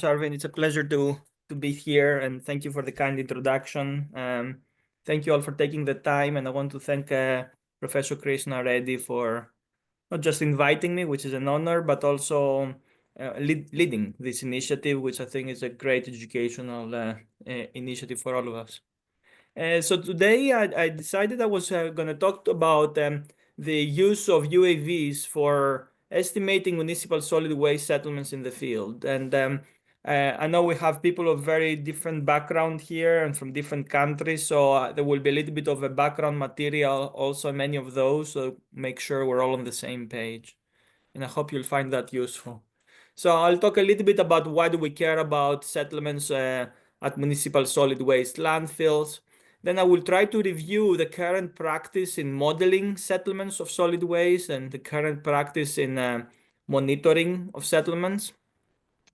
Arvin. It's a pleasure to be here, and thank you for the kind introduction. Thank you all for taking the time, and I want to thank Professor Krishna Reddy for not just inviting me, which is an honor, but also leading this initiative, which I think is a great educational initiative for all of us. So today I decided I was going to talk about the use of UAVs for estimating municipal solid waste settlements in the field. And I know we have people of very different background here and from different countries, so there will be a little bit of a background material also in many of those, so make sure we're all on the same page. And I hope you'll find that useful. So I'll talk a little bit about why do we care about settlements at municipal solid waste landfills. Then I will try to review the current practice in modeling settlements of solid waste and the current practice in monitoring of settlements.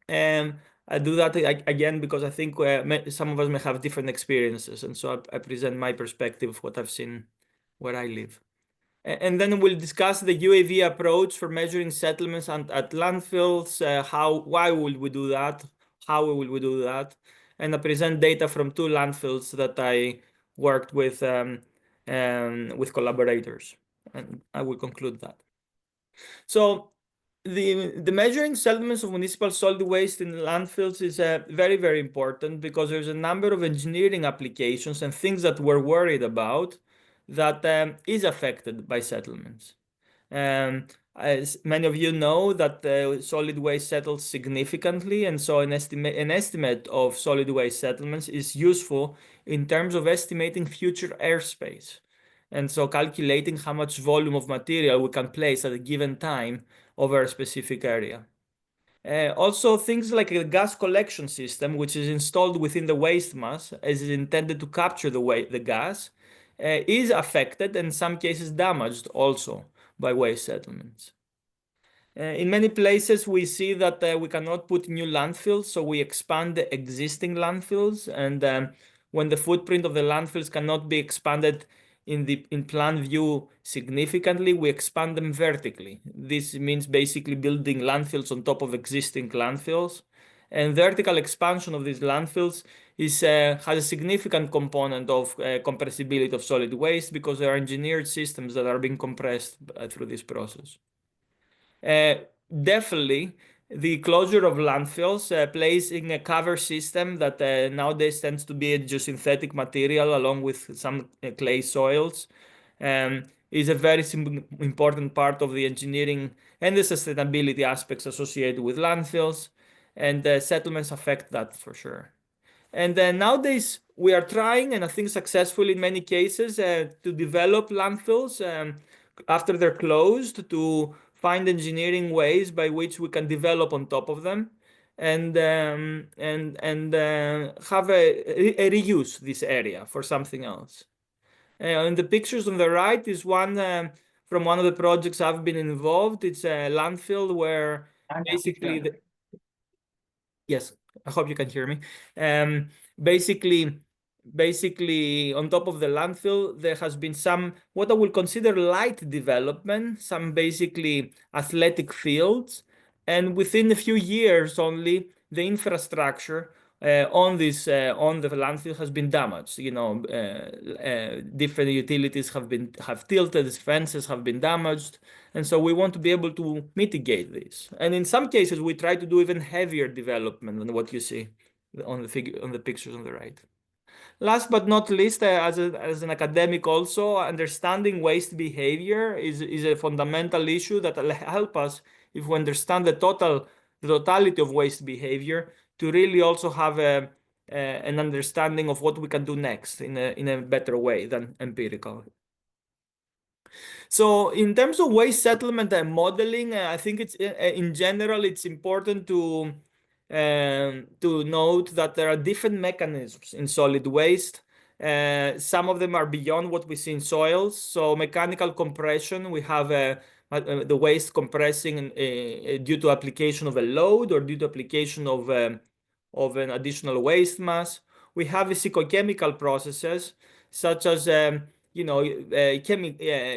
And I do that again because I think some of us may have different experiences. And so I present my perspective of what I've seen where I live. And then we'll discuss the UAV approach for measuring settlements at landfills, why will we do that, how will we do that, and I present data from 2 landfills that I worked with collaborators, and I will conclude that. So the measuring settlements of municipal solid waste in landfills is very, very important because there's a number of engineering applications and things that we're worried about that is affected by settlements. As many of you know that solid waste settles significantly, and so an estimate of solid waste settlements is useful in terms of estimating future airspace. And so calculating how much volume of material we can place at a given time over a specific area. Also, things like a gas collection system, which is installed within the waste mass, as is intended to capture the gas, is affected and in some cases damaged also by waste settlements. In many places, we see that we cannot put new landfills, so we expand the existing landfills. And when the footprint of the landfills cannot be expanded in plan view significantly, we expand them vertically. This means basically building landfills on top of existing landfills. And vertical expansion of these landfills has a significant component of compressibility of solid waste because there are engineered systems that are being compressed through this process. Definitely, the closure of landfills, placing a cover system that nowadays tends to be a geosynthetic material along with some clay soils, is a very important part of the engineering and the sustainability aspects associated with landfills, and settlements affect that for sure. And then nowadays we are trying, and I think successfully in many cases, to develop landfills after they're closed, to find engineering ways by which we can develop on top of them and have a reuse this area for something else. And the pictures on the right is one from one of the projects I've been involved. It's a landfill where basically yes, I hope you can hear me. Basically, on top of the landfill, there has been some what I will consider light development, some basically athletic fields, and within a few years only, the infrastructure on the landfill has been damaged. Different utilities have tilted, fences have been damaged, and so we want to be able to mitigate this. And in some cases, we try to do even heavier development than what you see on the pictures on the right. Last but not least, as an academic also, understanding waste behavior is a fundamental issue that will help us, if we understand the totality of waste behavior, to really also have an understanding of what we can do next in a better way than empirical. So in terms of waste settlement and modeling, I think it's in general, it's important to note that there are different mechanisms in solid waste. Some of them are beyond what we see in soils. So mechanical compression, we have the waste compressing due to application of a load or due to application of an additional waste mass. We have physicochemical processes such as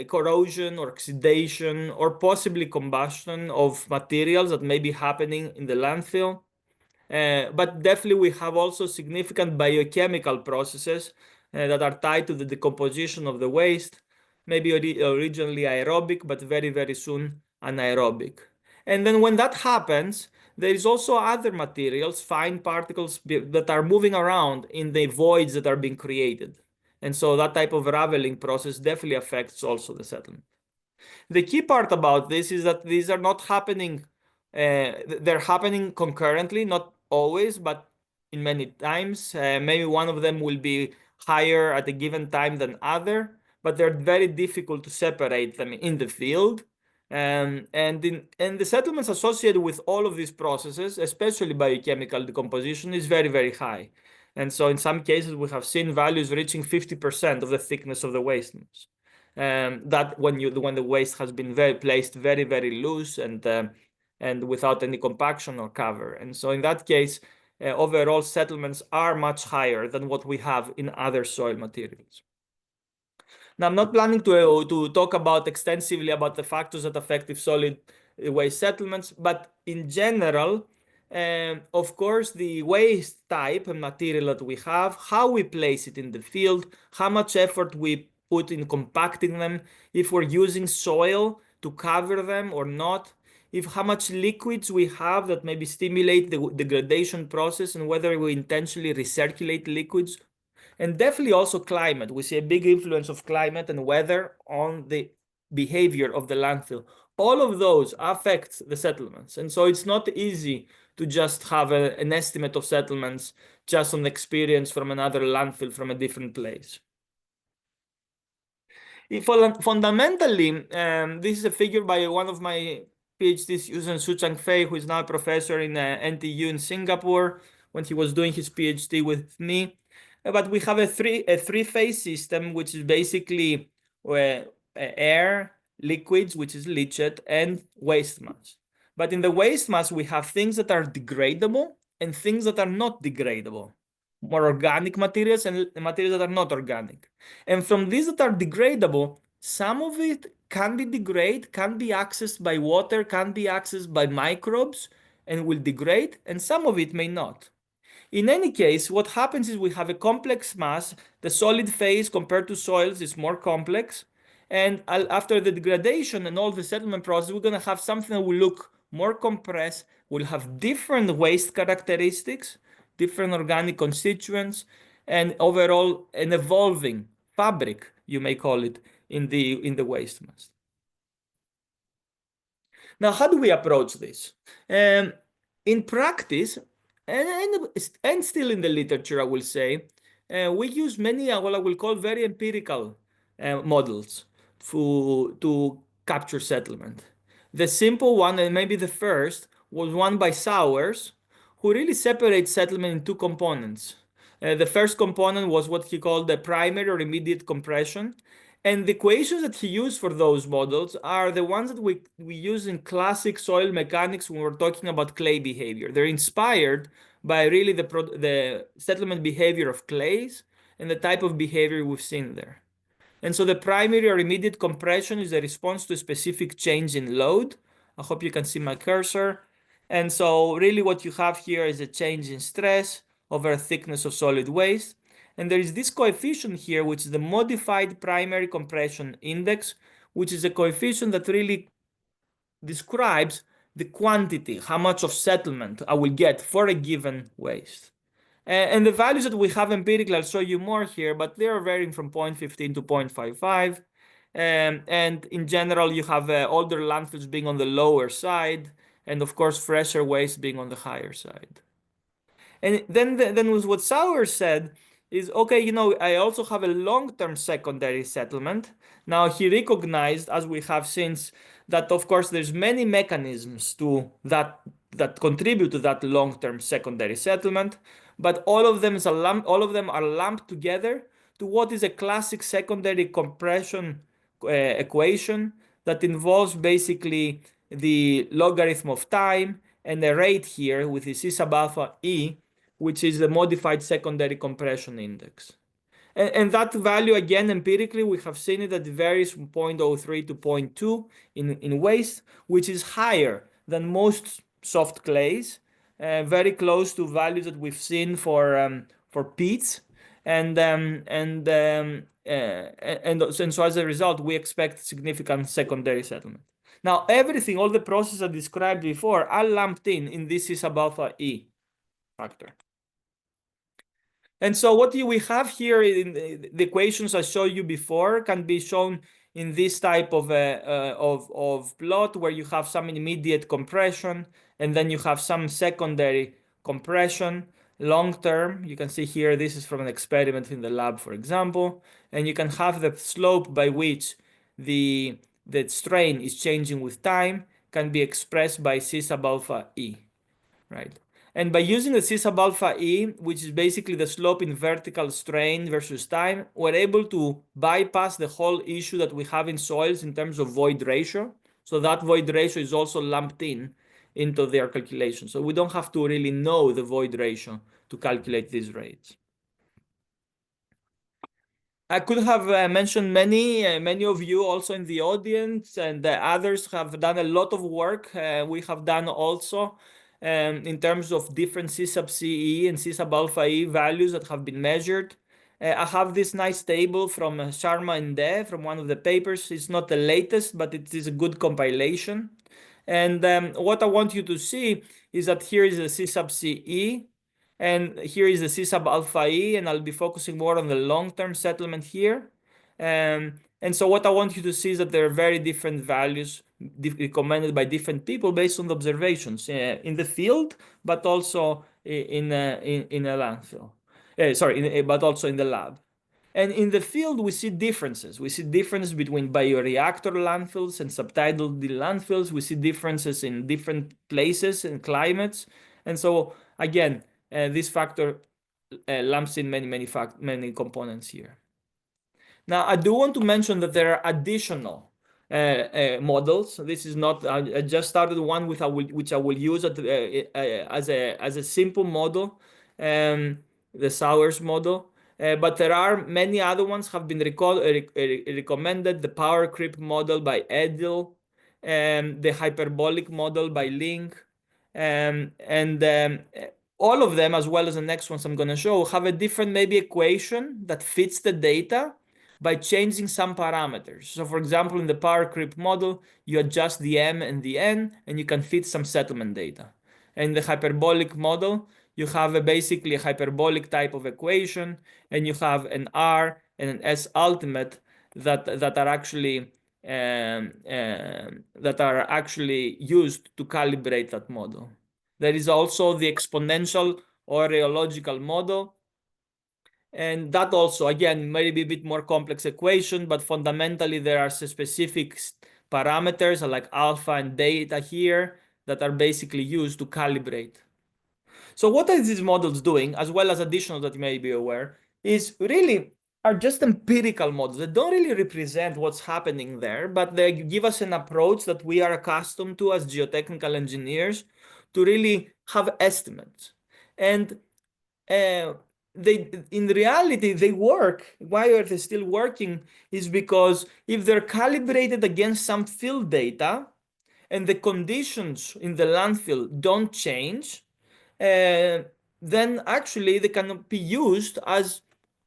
corrosion or oxidation or possibly combustion of materials that may be happening in the landfill. But definitely we have also significant biochemical processes that are tied to the decomposition of the waste, maybe originally aerobic, but very, very soon anaerobic. And then when that happens, there is also other materials, fine particles that are moving around in the voids that are being created. And so that type of raveling process definitely affects also the settlement. The key part about this is that these are not happening, they're happening concurrently, not always, but in many times. Maybe one of them will be higher at a given time than other, but they're very difficult to separate them in the field. And the settlements associated with all of these processes, especially biochemical decomposition, is very, very high. And so in some cases, we have seen values reaching 50% of the thickness of the waste mass. That when the waste has been placed very, very loose and without any compaction or cover. And so in that case, overall settlements are much higher than what we have in other soil materials. Now, I'm not planning to talk about extensively about the factors that affect solid waste settlements, but in general, of course, the waste type and material that we have, how we place it in the field, how much effort we put in compacting them, if we're using soil to cover them or not, if how much liquids we have that maybe stimulate the degradation process, and whether we intentionally recirculate liquids, and definitely also climate. We see a big influence of climate and weather on the behavior of the landfill. All of those affect the settlements. And so it's not easy to just have an estimate of settlements just on experience from another landfill from a different place. Fundamentally, this is a figure by one of my PhD students, Su Chang Fei, who is now a professor in NTU in Singapore, when he was doing his PhD with me. But we have a three-phase system, which is basically air, liquids, which is leachate, and waste mass. But in the waste mass, we have things that are degradable and things that are not degradable. More organic materials and materials that are not organic. And from these that are degradable, some of it can be degraded, can be accessed by water, can be accessed by microbes, and will degrade, and some of it may not. In any case, what happens is we have a complex mass. The solid phase compared to soils is more complex. And after the degradation and all the settlement process, we're going to have something that will look more compressed, will have different waste characteristics, different organic constituents, and overall an evolving fabric, you may call it, in the waste mass. Now, how do we approach this? In practice, and still in the literature, I will say, we use many what I will call very empirical models to capture settlement. The simple one, and maybe the first, was one by Sowers, who really separates settlement in two components. The first component was what he called the primary or immediate compression. And the equations that he used for those models are the ones that we use in classic soil mechanics when we're talking about clay behavior. They're inspired by really the settlement behavior of clays and the type of behavior we've seen there. And so the primary or immediate compression is a response to a specific change in load. I hope you can see my cursor. And so really what you have here is a change in stress over a thickness of solid waste. And there is this coefficient here, which is the modified primary compression index, which is a coefficient that really describes the quantity, how much of settlement I will get for a given waste. And the values that we have empirically, I'll show you more here, but they are varying from 0.15 to 0.55. And in general, you have older landfills being on the lower side, and of course, fresher waste being on the higher side. And then was what Sauer said is, okay, you know, I also have a long-term secondary settlement. Now he recognized, as we have since, that of course there's many mechanisms to that contribute to that long-term secondary settlement, but all of them are lumped together to what is a classic secondary compression equation that involves basically the logarithm of time and a rate here with the C sub alpha E, which is the modified secondary compression index. And that value, again, empirically, we have seen it that it varies from 0.03 to 0.2 in waste, which is higher than most soft clays, very close to values that we've seen for peats. And so as a result, we expect significant secondary settlement. Now, everything, all the processes I described before are lumped in this is above E factor. And so what we have here in the equations I showed you before can be shown in this type of plot where you have some immediate compression and then you have some secondary compression long term. You can see here this is from an experiment in the lab, for example, and you can have the slope by which the strain is changing with time can be expressed by C sub alpha E, right? And by using the C sub alpha E, which is basically the slope in vertical strain versus time, we're able to bypass the whole issue that we have in soils in terms of void ratio. So that void ratio is also lumped into their calculation. So we don't have to really know the void ratio to calculate these rates. I could have mentioned many of you also in the audience, and others have done a lot of work. We have done also in terms of different C sub CE and C sub alpha E values that have been measured. I have this nice table from Sharma and De from one of the papers. It's not the latest, but it is a good compilation. And what I want you to see is that here is the C sub CE, and here is the C sub alpha E, and I'll be focusing more on the long-term settlement here. And so what I want you to see is that there are very different values recommended by different people based on the observations in the field, but also in a landfill. But also in the lab. And in the field, we see differences. We see differences between bioreactor landfills and subtidal landfills. We see differences in different places and climates. And so, again, this factor lumps in many components here. Now, I do want to mention that there are additional models. This is not, I just started one which I will use as a simple model, the Sowers model. But there are many other ones have been recommended. The power creep model by Edel, the hyperbolic model by Link, and all of them, as well as the next ones I'm going to show, have a different maybe equation that fits the data by changing some parameters. So for example, in the power creep model, you adjust the M and the N, and you can fit some settlement data. And in the hyperbolic model, you have basically a hyperbolic type of equation, and you have an R and an S ultimate that are actually used to calibrate that model. There is also the exponential or rheological model. And that also, again, maybe a bit more complex equation, but fundamentally there are specific parameters like alpha and beta here that are basically used to calibrate. So what are these models doing, as well as additional that you may be aware, is really are just empirical models. They don't really represent what's happening there, but they give us an approach that we are accustomed to as geotechnical engineers to really have estimates. And in reality, they work. Why are they still working? Is because if they're calibrated against some field data and the conditions in the landfill don't change, then actually they can be used as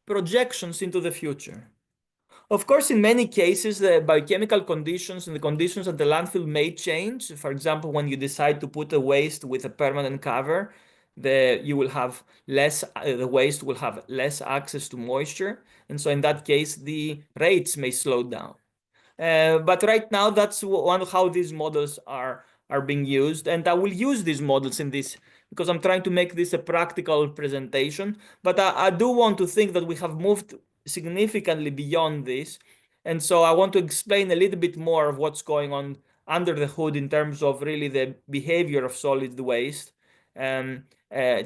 projections into the future. Of course, in many cases, the biochemical conditions and the conditions at the landfill may change. For example, when you decide to put a waste with a permanent cover, you will have less, the waste will have less access to moisture. And so in that case, the rates may slow down. But right now, that's one of how these models are being used. And I will use these models in this because I'm trying to make this a practical presentation. But I do want to think that we have moved significantly beyond this. And so I want to explain a little bit more of what's going on under the hood in terms of really the behavior of solid waste.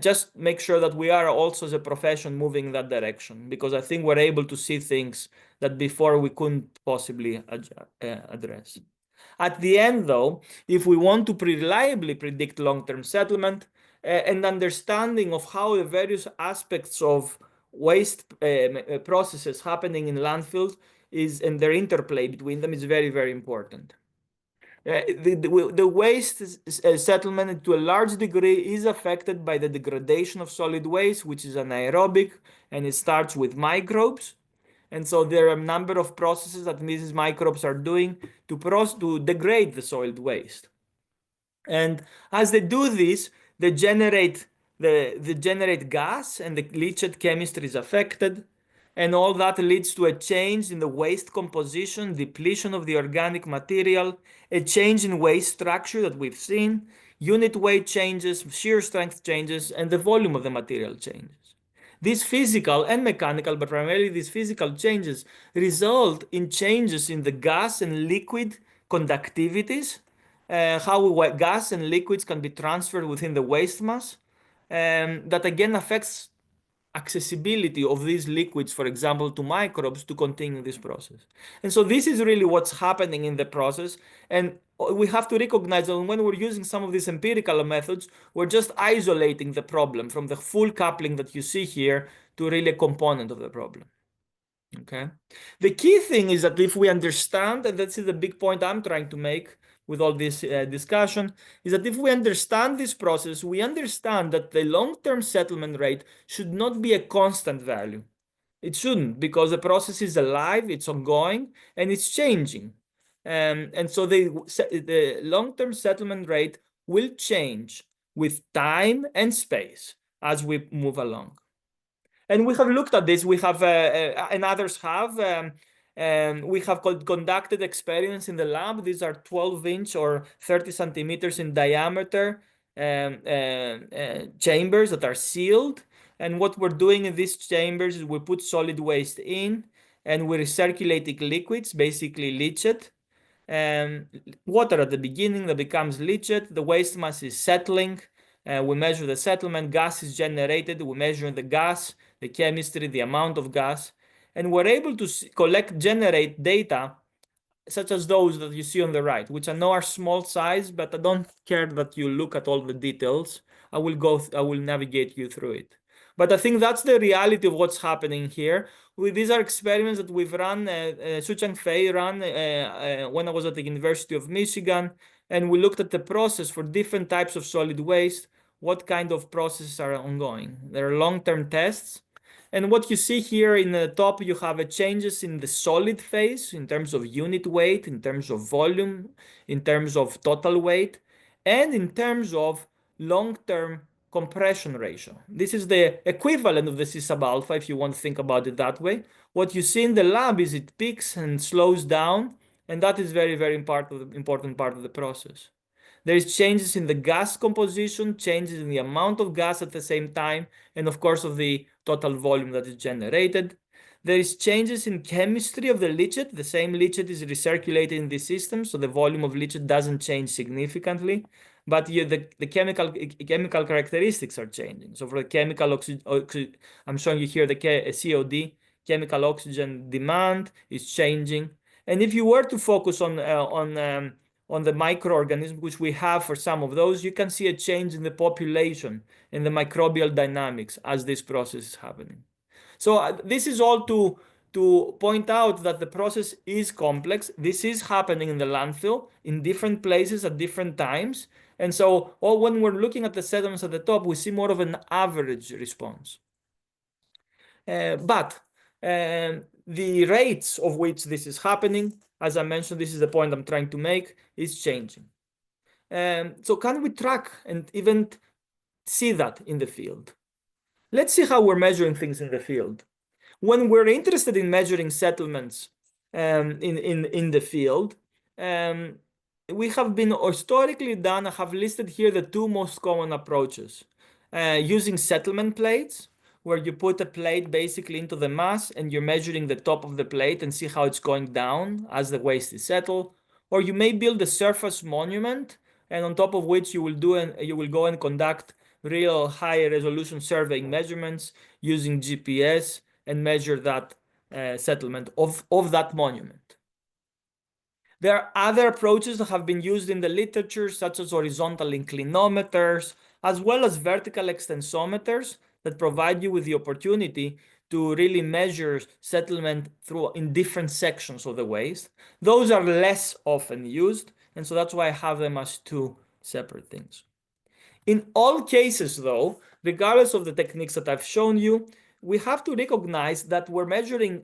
Just make sure that we are also as a profession moving in that direction, because I think we're able to see things that before we couldn't possibly address. At the end, though, if we want to reliably predict long-term settlement, and understanding of how the various aspects of waste processes happening in landfills and their interplay between them is very, very important. The waste settlement to a large degree is affected by the degradation of solid waste, which is anaerobic, and it starts with microbes. And so there are a number of processes that these microbes are doing to degrade the solid waste. And as they do this, they generate gas, and the leachate chemistry is affected. And all that leads to a change in the waste composition, depletion of the organic material, a change in waste structure that we've seen, unit weight changes, shear strength changes, and the volume of the material changes. These physical and mechanical, but primarily these physical changes, result in changes in the gas and liquid conductivities, how gas and liquids can be transferred within the waste mass, that again affects accessibility of these liquids, for example, to microbes to continue this process. And so this is really what's happening in the process. And we have to recognize that when we're using some of these empirical methods, we're just isolating the problem from the full coupling that you see here to really a component of the problem. Okay. The key thing is that if we understand, and this is the big point I'm trying to make with all this discussion, is that if we understand this process, we understand that the long-term settlement rate should not be a constant value. It shouldn't, because the process is alive, it's ongoing, and it's changing. And so the long-term settlement rate will change with time and space as we move along. And we have looked at this. We have, and others have. We have conducted experiments in the lab. These are 12-inch or 30 centimeters in diameter chambers that are sealed. And what we're doing in these chambers is we put solid waste in, and we're recirculating liquids, basically leachate. Water at the beginning that becomes leachate. The waste mass is settling. We measure the settlement. Gas is generated. We measure the gas, the chemistry, the amount of gas, and we're able to generate data such as those that you see on the right, which I know are small size, but I don't care that you look at all the details. I will navigate you through it. But I think that's the reality of what's happening here. These are experiments that we've run, Suchang Fei ran when I was at the University of Michigan, and we looked at the process for different types of solid waste, what kind of processes are ongoing. There are long-term tests. And what you see here in the top, you have changes in the solid phase in terms of unit weight, in terms of volume, in terms of total weight, and in terms of long-term compression ratio. This is the equivalent of the C sub alpha, if you want to think about it that way. What you see in the lab is it peaks and slows down, and that is very, very important part of the process. There is changes in the gas composition, changes in the amount of gas at the same time, and of course of the total volume that is generated. There is changes in chemistry of the leachate. The same leachate is recirculated in the system, so the volume of leachate doesn't change significantly, but the chemical characteristics are changing. So for the chemical oxygen, I'm showing you here the COD, chemical oxygen demand is changing. And if you were to focus on the microorganisms, which we have for some of those, you can see a change in the population, in the microbial dynamics as this process is happening. So this is all to point out that the process is complex. This is happening in the landfill in different places at different times. And so when we're looking at the sediments at the top, we see more of an average response. But the rates of which this is happening, as I mentioned, this is the point I'm trying to make, is changing. So can we track and even see that in the field? Let's see how we're measuring things in the field. When we're interested in measuring settlements in the field, we have been historically done, I have listed here the two most common approaches. Using settlement plates, where you put a plate basically into the mass and you're measuring the top of the plate and see how it's going down as the waste is settled. Or you may build a surface monument, and on top of which you will go and conduct real high resolution surveying measurements using GPS and measure that settlement of that monument. There are other approaches that have been used in the literature, such as horizontal inclinometers, as well as vertical extensometers that provide you with the opportunity to really measure settlement in different sections of the waste. Those are less often used. And so that's why I have them as two separate things. In all cases, though, regardless of the techniques that I've shown you, we have to recognize that we're measuring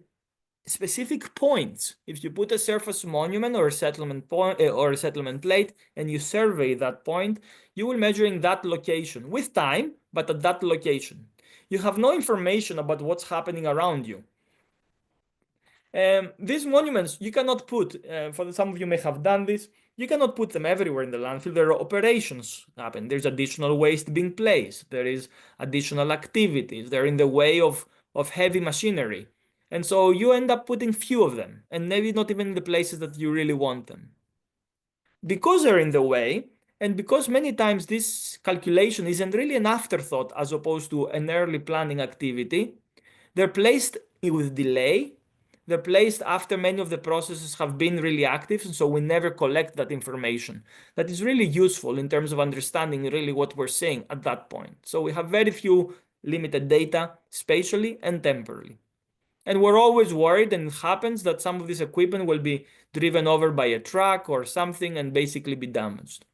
specific points. If you put a surface monument or a settlement point or a settlement plate and you survey that point, you will measuring that location with time, but at that location. You have no information about what's happening around you. These monuments, you cannot put, for some of you may have done this, you cannot put them everywhere in the landfill. There are operations happen. There's additional waste being placed. There is additional activities. They're in the way of heavy machinery. And so you end up putting few of them, and maybe not even in the places that you really want them. Because they're in the way, and because many times this calculation isn't really an afterthought as opposed to an early planning activity, they're placed with delay. They're placed after many of the processes have been really active, and so we never collect that information. That is really useful in terms of understanding really what we're saying at that point. So we have very few limited data spatially and temporally. And we're always worried, and it happens that some of this equipment will be driven over by a truck or something and basically be damaged.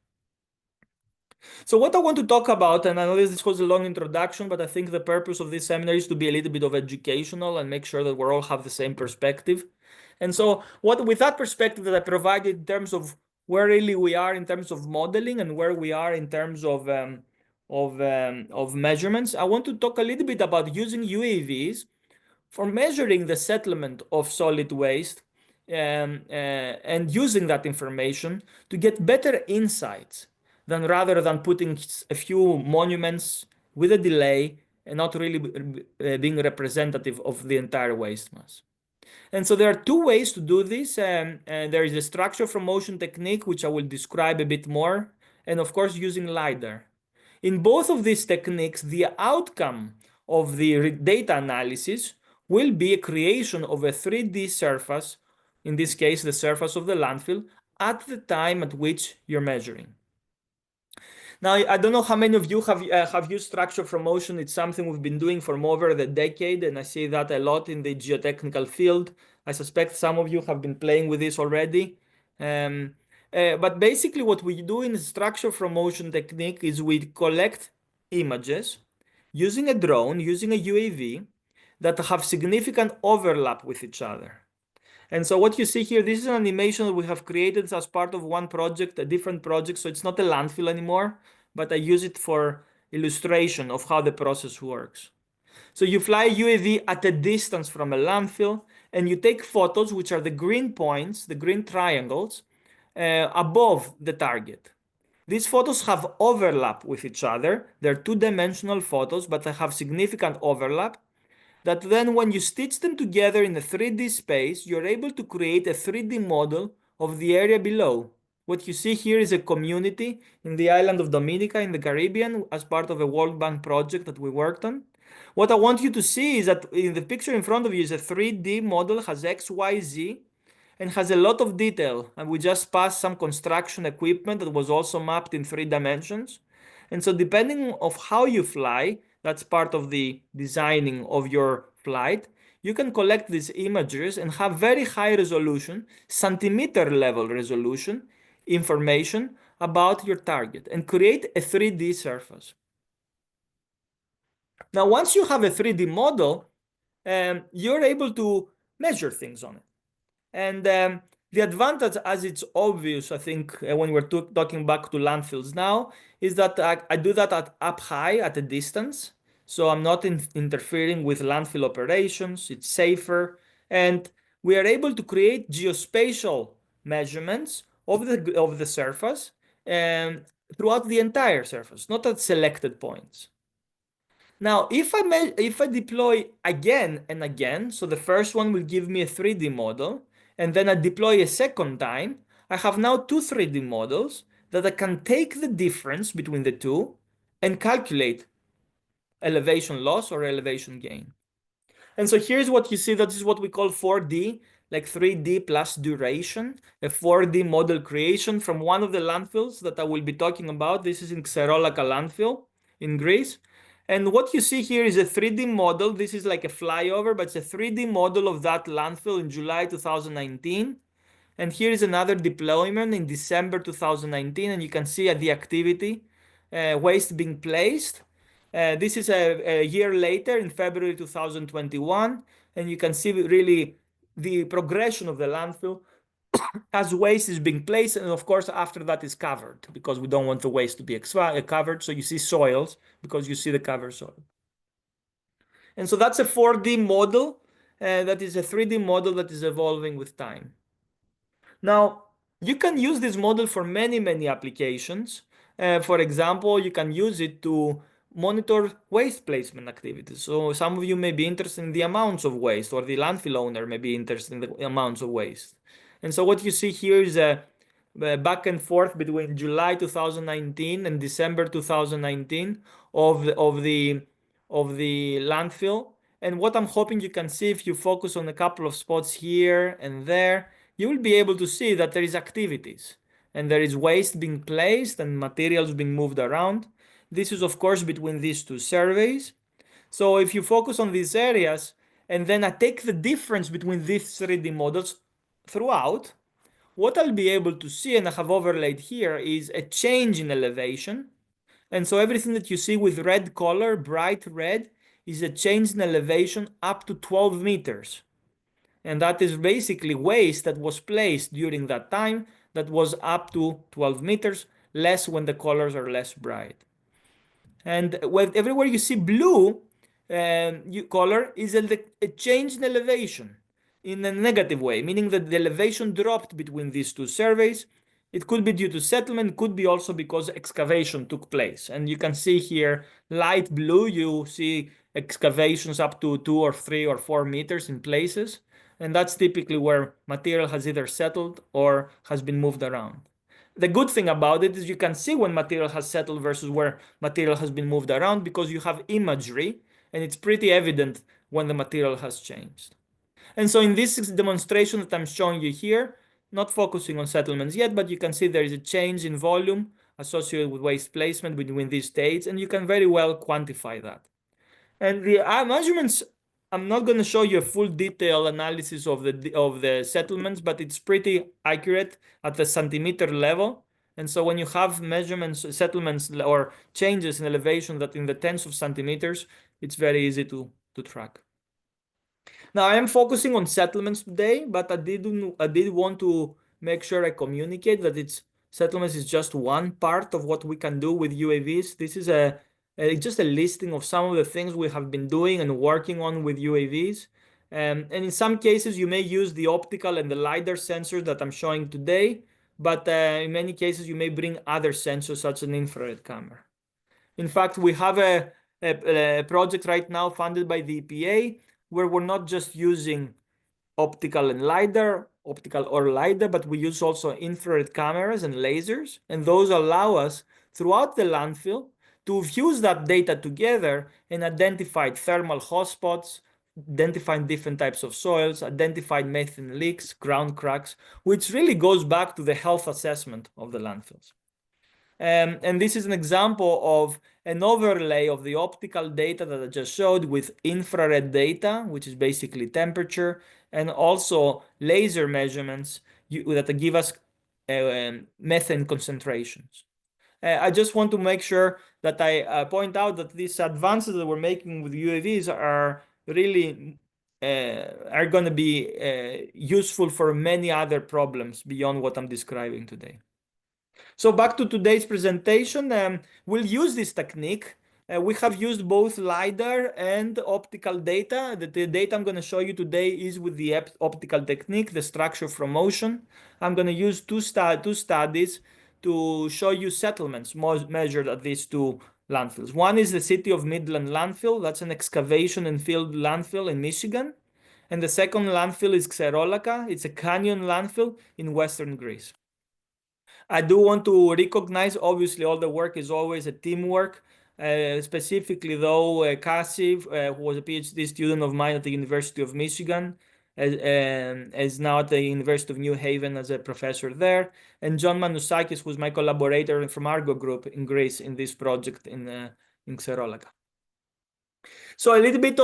So what I want to talk about, and I know this was a long introduction, but I think the purpose of this seminar is to be a little bit of educational and make sure that we all have the same perspective. And so with that perspective that I provided in terms of where really we are in terms of modeling and where we are in terms of measurements, I want to talk a little bit about using UAVs for measuring the settlement of solid waste and using that information to get better insights rather than putting a few monuments with a delay and not really being representative of the entire waste mass. And so there are two ways to do this. There is a structure from motion technique, which I will describe a bit more, and of course using LiDAR. In both of these techniques, the outcome of the data analysis will be a creation of a 3D surface, in this case, the surface of the landfill, at the time at which you're measuring. Now, I don't know how many of you have used structure from motion. It's something we've been doing for more than a decade, and I see that a lot in the geotechnical field. I suspect some of you have been playing with this already. But basically what we do in structure from motion technique is we collect images using a drone, using a UAV, that have significant overlap with each other. And so what you see here, this is an animation that we have created as part of one project, a different project. So it's not a landfill anymore, but I use it for illustration of how the process works. So you fly a UAV at a distance from a landfill, and you take photos, which are the green points, the green triangles, above the target. These photos have overlap with each other. They're two-dimensional photos, but they have significant overlap. That then when you stitch them together in a 3D space, you're able to create a 3D model of the area below. What you see here is a community in the island of Dominica in the Caribbean as part of a World Bank project that we worked on. What I want you to see is that in the picture in front of you is a 3D model, has X, Y, Z, and has a lot of detail. And we just passed some construction equipment that was also mapped in 3 dimensions. And so depending of how you fly, that's part of the designing of your flight, you can collect these images and have very high resolution, centimeter level resolution information about your target and create a 3D surface. Now, once you have a 3D model, you're able to measure things on it. And the advantage, as it's obvious, I think, when we're talking back to landfills now, is that I do that up high at a distance. So I'm not interfering with landfill operations. It's safer. And we are able to create geospatial measurements of the surface throughout the entire surface, not at selected points. Now, if I deploy again and again, so the first one will give me a 3D model, and then I deploy a second time, I have now two 3D models that I can take the difference between the two and calculate elevation loss or elevation gain. And so here's what you see. That is what we call 4D, like 3D plus duration, a 4D model creation from one of the landfills that I will be talking about. This is in Xerolaka landfill in Greece. And what you see here is a 3D model. This is like a flyover, but it's a 3D model of that landfill in July 2019. And here is another deployment in December 2019, and you can see the activity, waste being placed. This is a year later in February 2021, and you can see really the progression of the landfill as waste is being placed, and of course after that is covered, because we don't want the waste to be covered, so you see soils because you see the cover soil. And so that's a 4D model, that is a 3D model that is evolving with time. Now, you can use this model for many, many applications. For example, you can use it to monitor waste placement activities. So some of you may be interested in the amounts of waste, or the landfill owner may be interested in the amounts of waste. And so what you see here is a back and forth between July 2019 and December 2019 of the landfill. And what I'm hoping you can see, if you focus on a couple of spots here and there, you will be able to see that there is activities and there is waste being placed and materials being moved around. This is of course between these two surveys. So if you focus on these areas and then I take the difference between these 3D models throughout, what I'll be able to see, and I have overlaid here, is a change in elevation. And so everything that you see with red color, bright red, is a change in elevation up to 12 meters. And that is basically waste that was placed during that time that was up to 12 meters, less when the colors are less bright. And everywhere you see blue color is a change in elevation in a negative way, meaning that the elevation dropped between these two surveys. It could be due to settlement, could be also because excavation took place. And you can see here, light blue, you see excavations up to 2 or 3 or 4 meters in places. And that's typically where material has either settled or has been moved around. The good thing about it is you can see when material has settled versus where material has been moved around, because you have imagery and it's pretty evident when the material has changed. And so in this demonstration that I'm showing you here, not focusing on settlements yet, but you can see there is a change in volume associated with waste placement between these states, and you can very well quantify that. And the measurements, I'm not going to show you a full detail analysis of the settlements, but it's pretty accurate at the centimeter level. And so when you have measurements, settlements, or changes in elevation that in the tens of centimeters, it's very easy to track. Now I am focusing on settlements today, but I did want to make sure I communicate that settlements is just one part of what we can do with UAVs. This is just a listing of some of the things we have been doing and working on with UAVs. And in some cases, you may use the optical and the LiDAR sensors that I'm showing today, but in many cases, you may bring other sensors such as an infrared camera. In fact, we have a project right now funded by the EPA where we're not just using optical and LiDAR, optical or LiDAR, but we use also infrared cameras and lasers. And those allow us throughout the landfill to fuse that data together and identify thermal hotspots, identify different types of soils, identify methane leaks, ground cracks, which really goes back to the health assessment of the landfills. And this is an example of an overlay of the optical data that I just showed with infrared data, which is basically temperature, and also laser measurements that give us methane concentrations. I just want to make sure that I point out that these advances that we're making with UAVs are really are going to be useful for many other problems beyond what I'm describing today. So back to today's presentation, we'll use this technique. We have used both LiDAR and optical data. The data I'm going to show you today is with the optical technique, the structure from motion. I'm going to use two studies to show you settlements measured at these two landfills. One is the City of Midland landfill. That's an excavation and filled landfill in Michigan. And the second landfill is Xerolaka. It's a canyon landfill in Western Greece. I do want to recognize, obviously, all the work is always a teamwork. Specifically, though, Cassie, who was a PhD student of mine at the University of Michigan, is now at the University of New Haven as a professor there. And John Manusakis, who's my collaborator from Argo Group in Greece in this project in Xerolaka. So a little bit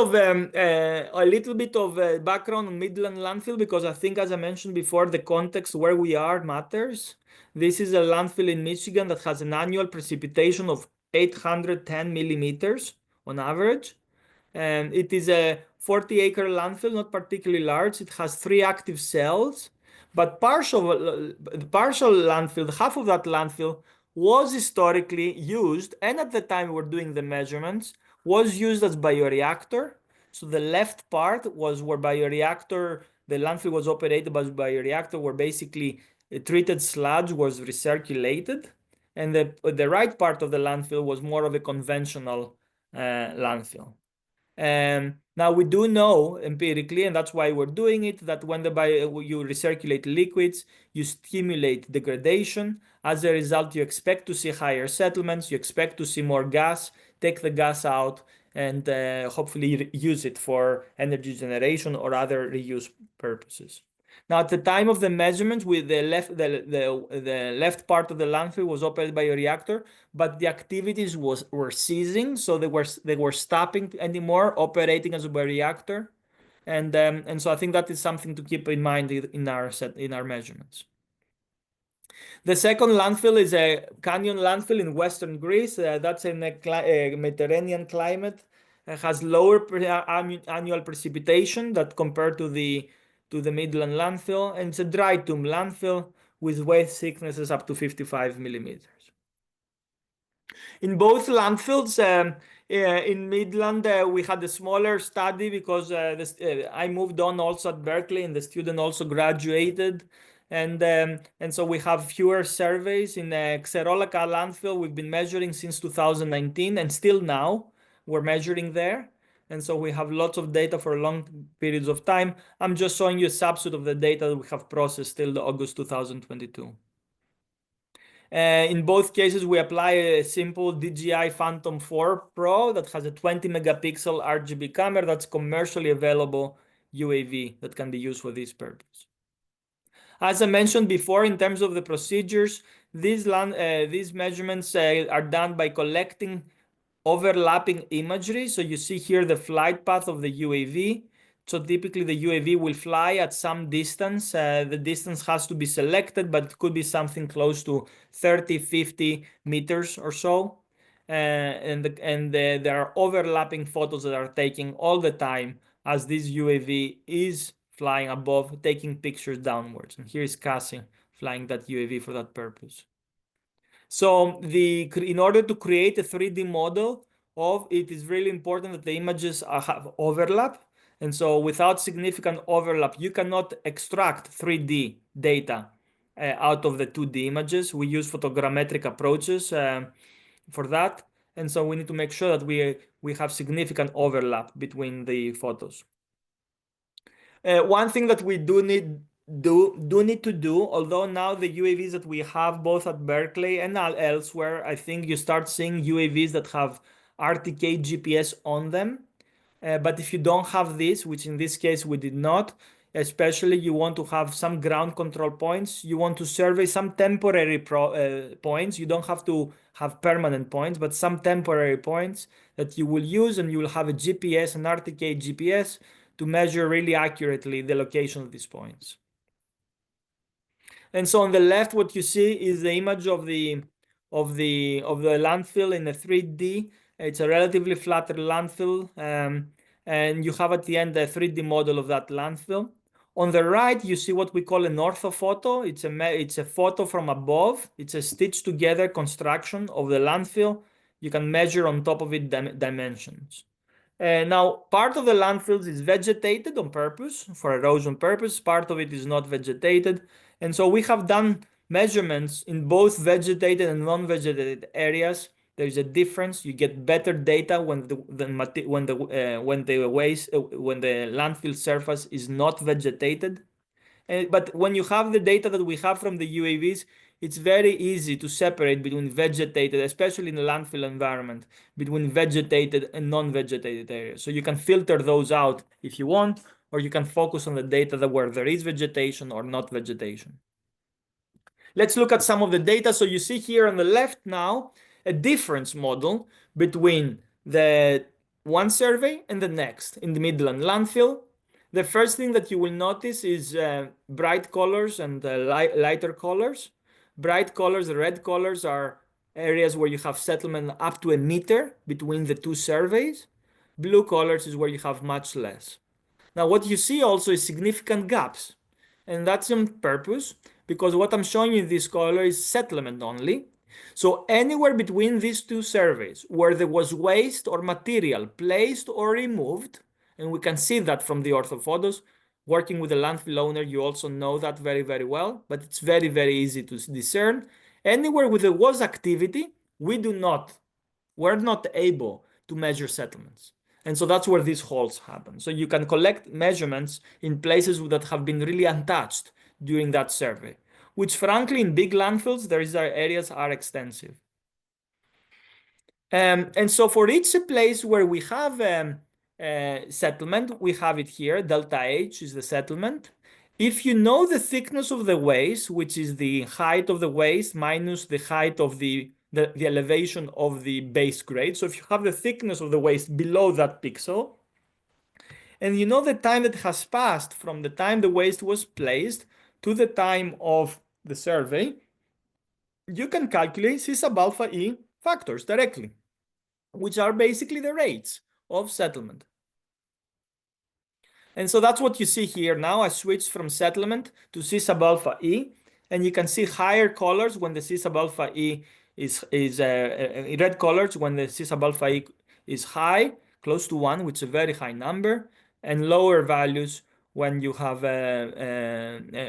of background on Midland landfill, because I think, as I mentioned before, the context where we are matters. This is a landfill in Michigan that has an annual precipitation of 810 millimeters on average. And it is a 40-acre landfill, not particularly large. It has 3 active cells, but partial landfill, half of that landfill was historically used, and at the time we're doing the measurements, was used as bioreactor. So the left part was where the landfill was operated by bioreactor, where basically treated sludge was recirculated. And the right part of the landfill was more of a conventional landfill. Now we do know empirically, and that's why we're doing it, that when you recirculate liquids, you stimulate degradation. As a result, you expect to see higher settlements, you expect to see more gas, take the gas out, and hopefully use it for energy generation or other reuse purposes. Now, at the time of the measurements, with the left part of the landfill was operated by a reactor, but the activities were ceasing, so they were stopping anymore operating as a bioreactor, and so I think that is something to keep in mind in our measurements. The second landfill is a canyon landfill in western Greece. That's in a Mediterranean climate. It has lower annual precipitation that compared to the Midland landfill, and it's a dry tomb landfill with waste thicknesses up to 55 millimeters. In both landfills, in Midland, we had a smaller study because I moved on also at Berkeley, and the student also graduated. And so we have fewer surveys. In Xerolaca landfill, we've been measuring since 2019, and still now we're measuring there. And so we have lots of data for long periods of time. I'm just showing you a subset of the data that we have processed till August 2022. In both cases, we apply a simple DJI Phantom 4 Pro that has a 20 megapixel RGB camera that's commercially available UAV that can be used for this purpose. As I mentioned before, in terms of the procedures, these measurements are done by collecting overlapping imagery. So you see here the flight path of the UAV. So typically the UAV will fly at some distance. The distance has to be selected, but it could be something close to 30, 50 meters or so. There are overlapping photos that are taken all the time as this UAV is flying above, taking pictures downwards. And here is Cassie flying that UAV for that purpose. So in order to create a 3D model of it, is really important that the images have overlap. And so without significant overlap, you cannot extract 3D data out of the 2D images. We use photogrammetric approaches for that. And so we need to make sure that we have significant overlap between the photos. One thing that we do need to do, although now the UAVs that we have both at Berkeley and elsewhere, I think you start seeing UAVs that have RTK GPS on them. But if you don't have this, which in this case we did not, especially you want to have some ground control points, you want to survey some temporary points. You don't have to have permanent points, but some temporary points that you will use, and you will have a GPS, an RTK GPS, to measure really accurately the location of these points. And so on the left, what you see is the image of the landfill in a 3D. It's a relatively flatter landfill, and you have at the end a 3D model of that landfill. On the right, you see what we call an orthophoto. It's a photo from above. It's a stitched together construction of the landfill. You can measure on top of it dimensions. Now, part of the landfills is vegetated on purpose, for erosion purpose. Part of it is not vegetated. And so we have done measurements in both vegetated and non-vegetated areas. There is a difference. You get better data when the landfill surface is not vegetated. But when you have the data that we have from the UAVs, it's very easy to separate between vegetated, especially in the landfill environment, between vegetated and non-vegetated areas. So you can filter those out if you want, or you can focus on the data where there is vegetation or not vegetation. Let's look at some of the data. So you see here on the left now a difference model between the one survey and the next in the Midland landfill. The first thing that you will notice is bright colors and lighter colors. Bright colors, the red colors, are areas where you have settlement up to a meter between the two surveys. Blue colors is where you have much less. Now, what you see also is significant gaps, and that's on purpose because what I'm showing you in this color is settlement only. So anywhere between these two surveys where there was waste or material placed or removed, and we can see that from the orthophotos, working with a landfill owner, you also know that very, very well, but it's very, very easy to discern. Anywhere where there was activity, we're not able to measure settlements. And so that's where these holes happen. So you can collect measurements in places that have been really untouched during that survey, which frankly in big landfills, these areas are extensive. And so for each place where we have settlement, we have it here, delta H is the settlement. If you know the thickness of the waste, which is the height of the waste minus the height of the elevation of the base grade. So if you have the thickness of the waste below that pixel, and you know the time that has passed from the time the waste was placed to the time of the survey, you can calculate C sub alpha E factors directly, which are basically the rates of settlement. And so that's what you see here. Now I switched from settlement to C sub alpha E, and you can see higher colors when the C sub alpha E is red colors when the C sub alpha E is high, close to 1, which is a very high number, and lower values when you have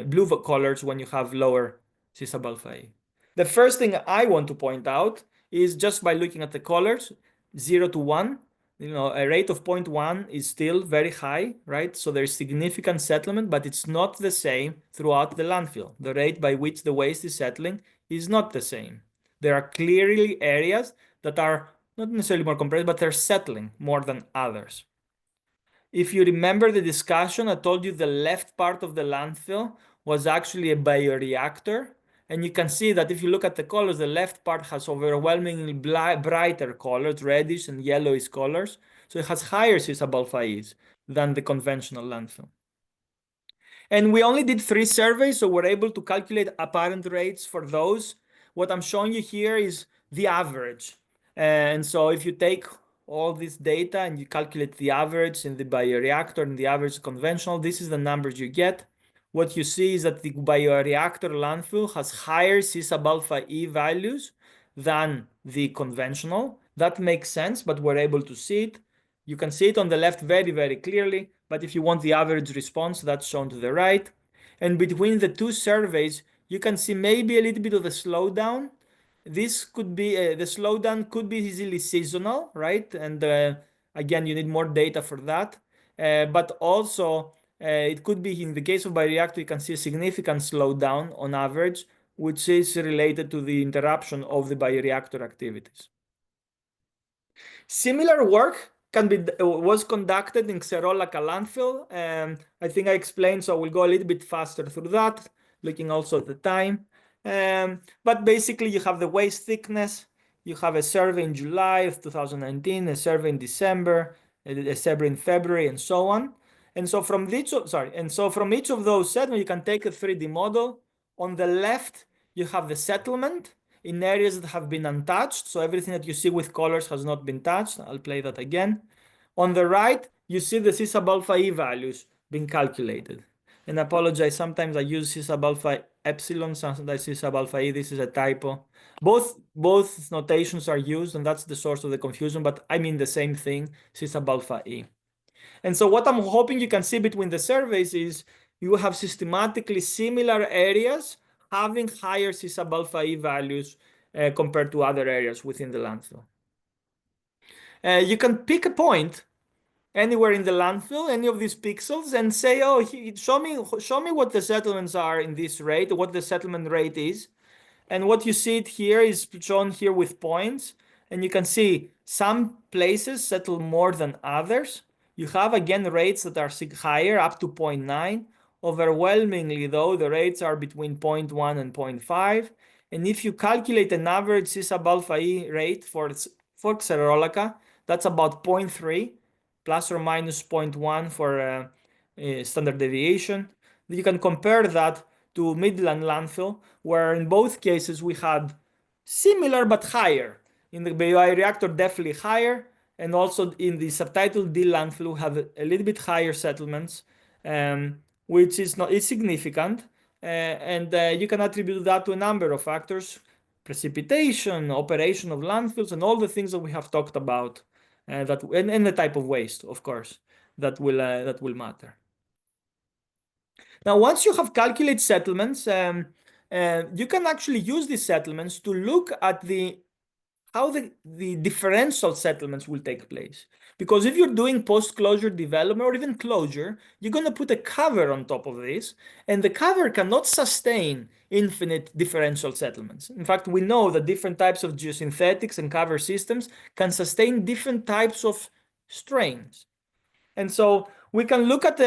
blue colors when you have lower C sub alpha E. The first thing I want to point out is just by looking at the colors, 0 to 1, a rate of 0.1 is still very high, right? So there's significant settlement, but it's not the same throughout the landfill. The rate by which the waste is settling is not the same. There are clearly areas that are not necessarily more compressed, but they're settling more than others. If you remember the discussion, I told you the left part of the landfill was actually a bioreactor. And you can see that if you look at the colors, the left part has overwhelmingly brighter colors, reddish and yellowish colors. So it has higher C sub alpha E's than the conventional landfill. And we only did 3 surveys, so we're able to calculate apparent rates for those. What I'm showing you here is the average. And so if you take all this data and you calculate the average in the bioreactor and the average conventional, this is the numbers you get. What you see is that the bioreactor landfill has higher C sub alpha E values than the conventional. That makes sense, but we're able to see it. You can see it on the left very, very clearly, but if you want the average response, that's shown to the right. And between the two surveys, you can see maybe a little bit of a slowdown. This could be, the slowdown could be easily seasonal, right? And again, you need more data for that. But also, it could be in the case of bioreactor, you can see a significant slowdown on average, which is related to the interruption of the bioreactor activities. Similar work was conducted in Xerolaca landfill. I think I explained, so we'll go a little bit faster through that, looking also at the time. But basically, you have the waste thickness. You have a survey in July of 2019, a survey in December, a survey in February, and so on. And so from each of those settlements, you can take a 3D model. On the left, you have the settlement in areas that have been untouched. So everything that you see with colors has not been touched. I'll play that again. On the right, you see the C sub alpha E values being calculated. And I apologize, sometimes I use C sub alpha epsilon, sometimes C sub alpha E. This is a typo. Both notations are used, and that's the source of the confusion, but I mean the same thing, C sub alpha E. And so what I'm hoping you can see between the surveys is you have systematically similar areas having higher C sub alpha E values compared to other areas within the landfill. You can pick a point anywhere in the landfill, any of these pixels, and say, oh, show me what the settlements are in this rate, what the settlement rate is. And what you see it here is shown here with points. And you can see some places settle more than others. You have, again, rates that are higher, up to 0.9. Overwhelmingly, though, the rates are between 0.1 and 0.5. And if you calculate an average C sub alpha E rate for Xerolaca, That's about 0.3 plus or minus 0.1 for standard deviation. You can compare that to Midland landfill, where in both cases we had similar but higher. In the bioreactor, definitely higher, and also in the subtitle D landfill, we have a little bit higher settlements, which is not insignificant, and you can attribute that to a number of factors: precipitation, operation of landfills, and all the things that we have talked about, and the type of waste, of course, that will matter. Now, once you have calculated settlements, you can actually use these settlements to look at how the differential settlements will take place. Because if you're doing post-closure development or even closure, you're going to put a cover on top of this, and the cover cannot sustain infinite differential settlements. In fact, we know that different types of geosynthetics and cover systems can sustain different types of strains. And so we can look at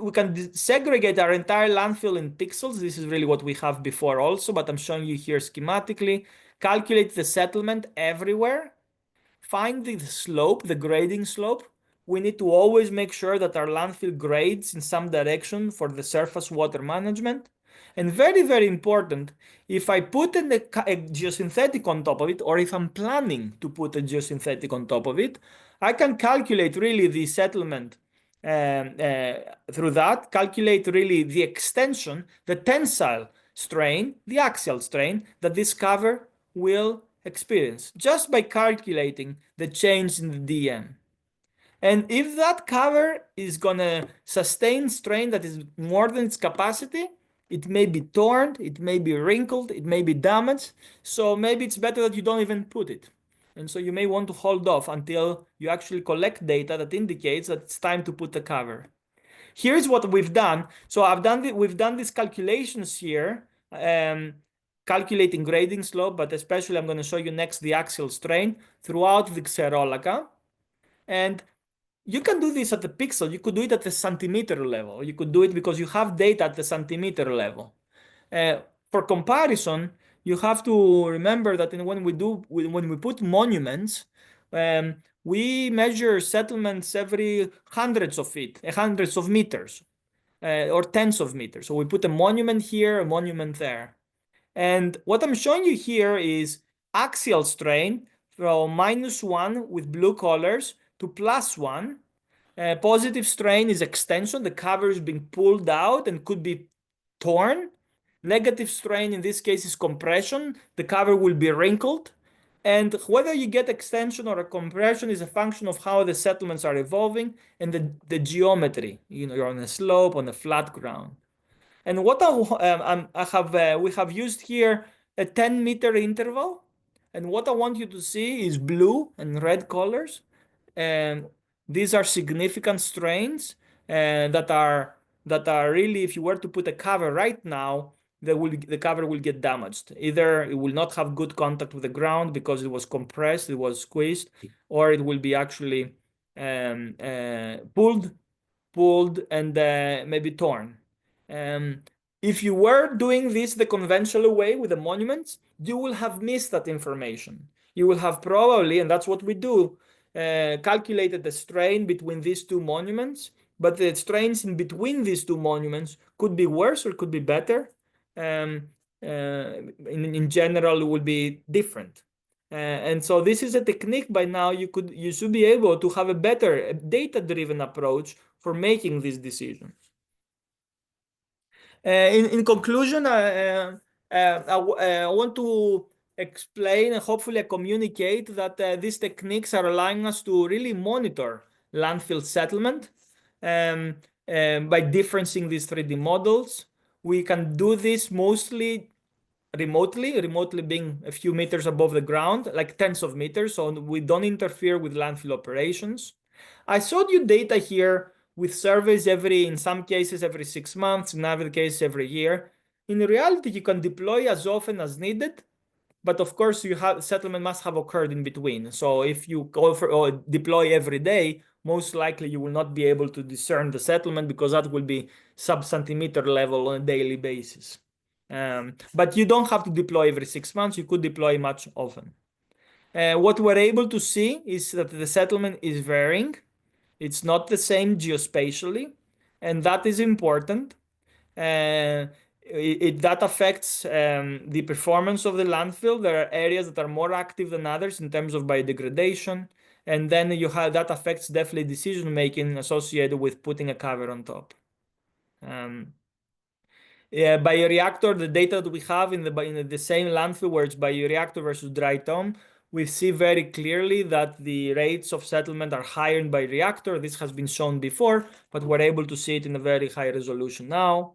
we can segregate our entire landfill in pixels. This is really what we have before also, but I'm showing you here schematically. Calculate the settlement everywhere. Find the slope, the grading slope. We need to always make sure that our landfill grades in some direction for the surface water management. And very, very important, if I put a geosynthetic on top of it, or if I'm planning to put a geosynthetic on top of it, I can calculate really the settlement through that, calculate really the extension, the tensile strain, the axial strain that this cover will experience just by calculating the change in the DM. And if that cover is going to sustain strain that is more than its capacity, it may be torn, it may be wrinkled, it may be damaged. So maybe it's better that you don't even put it. And so you may want to hold off until you actually collect data that indicates that it's time to put the cover. Here's what we've done. So we've done these calculations here, calculating grading slope, but especially I'm going to show you next the axial strain throughout the xerolaca. And you can do this at the pixel. You could do it at the centimeter level. You could do it because you have data at the centimeter level. For comparison, you have to remember that when we put monuments, we measure settlements every hundreds of feet, hundreds of meters, or tens of meters. So we put a monument here, a monument there. And what I'm showing you here is axial strain from -1 with blue colors to +1. Positive strain is extension. The cover is being pulled out and could be torn. Negative strain in this case is compression. The cover will be wrinkled. And whether you get extension or a compression is a function of how the settlements are evolving and the geometry. You're on a slope, on a flat ground. And what we have used here a 10-meter interval. And what I want you to see is blue and red colors. And these are significant strains that are really, if you were to put a cover right now, the cover will get damaged. Either it will not have good contact with the ground because it was compressed, it was squeezed, or it will be actually pulled and maybe torn. If you were doing this the conventional way with the monuments, you will have missed that information. You will have probably, and that's what we do, calculated the strain between these two monuments, but the strains in between these two monuments could be worse or could be better. In general, it will be different. And so this is a technique by now you should be able to have a better data-driven approach for making these decisions. In conclusion, I want to explain and hopefully communicate that these techniques are allowing us to really monitor landfill settlement by differencing these 3D models. We can do this mostly remotely being a few meters above the ground, like tens of meters, so we don't interfere with landfill operations. I showed you data here with surveys in some cases every 6 months, in other cases every year. In reality, you can deploy as often as needed, but of course, settlement must have occurred in between. So if you go or deploy every day, most likely you will not be able to discern the settlement because that will be sub-centimeter level on a daily basis. But you don't have to deploy every 6 months. You could deploy much often. What we're able to see is that the settlement is varying. It's not the same geospatially, and that is important. That affects the performance of the landfill. There are areas that are more active than others in terms of biodegradation, and then you have that affects definitely decision making associated with putting a cover on top. Bioreactor, the data that we have in the same landfill where it's bioreactor versus dry tomb, we see very clearly that the rates of settlement are higher in bioreactor. This has been shown before, but we're able to see it in a very high resolution now.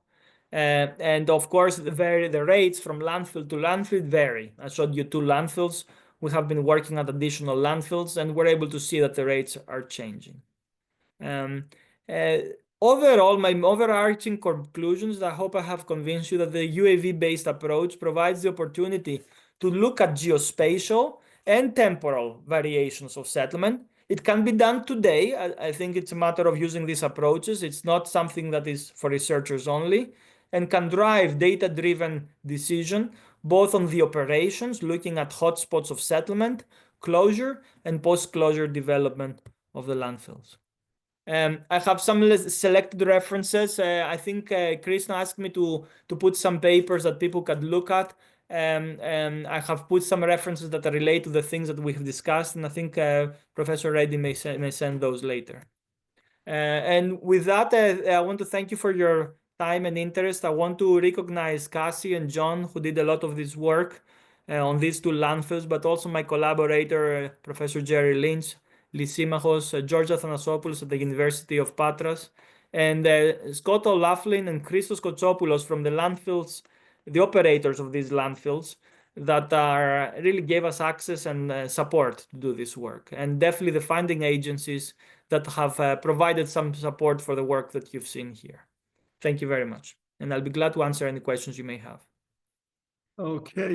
And of course, the rates from landfill to landfill vary. I showed you 2 landfills. We have been working at additional landfills, and we're able to see that the rates are changing. Overall, my overarching conclusions, I hope I have convinced you that the UAV-based approach provides the opportunity to look at geospatial and temporal variations of settlement. It can be done today. I think it's a matter of using these approaches. It's not something that is for researchers only, and can drive data-driven decision both on the operations, looking at hotspots of settlement, closure, and post-closure development of the landfills. I have some selected references. I think Krishna asked me to put some papers that people could look at. And I have put some references that relate to the things that we have discussed, and I think Professor Reddy may send those later. And with that, I want to thank you for your time and interest. I want to recognize Cassie and John, who did a lot of this work on these 2 landfills, but also my collaborator, Professor Jerry Lynch, Lysimachos, George Athanasopoulos at the University of Patras, and Scott O'Laughlin and Christos Kotsopoulos from the landfills, the operators of these landfills, that are really gave us access and support to do this work. And definitely the funding agencies that have provided some support for the work that you've seen here. Thank you very much. And I'll be glad to answer any questions you may have. Okay.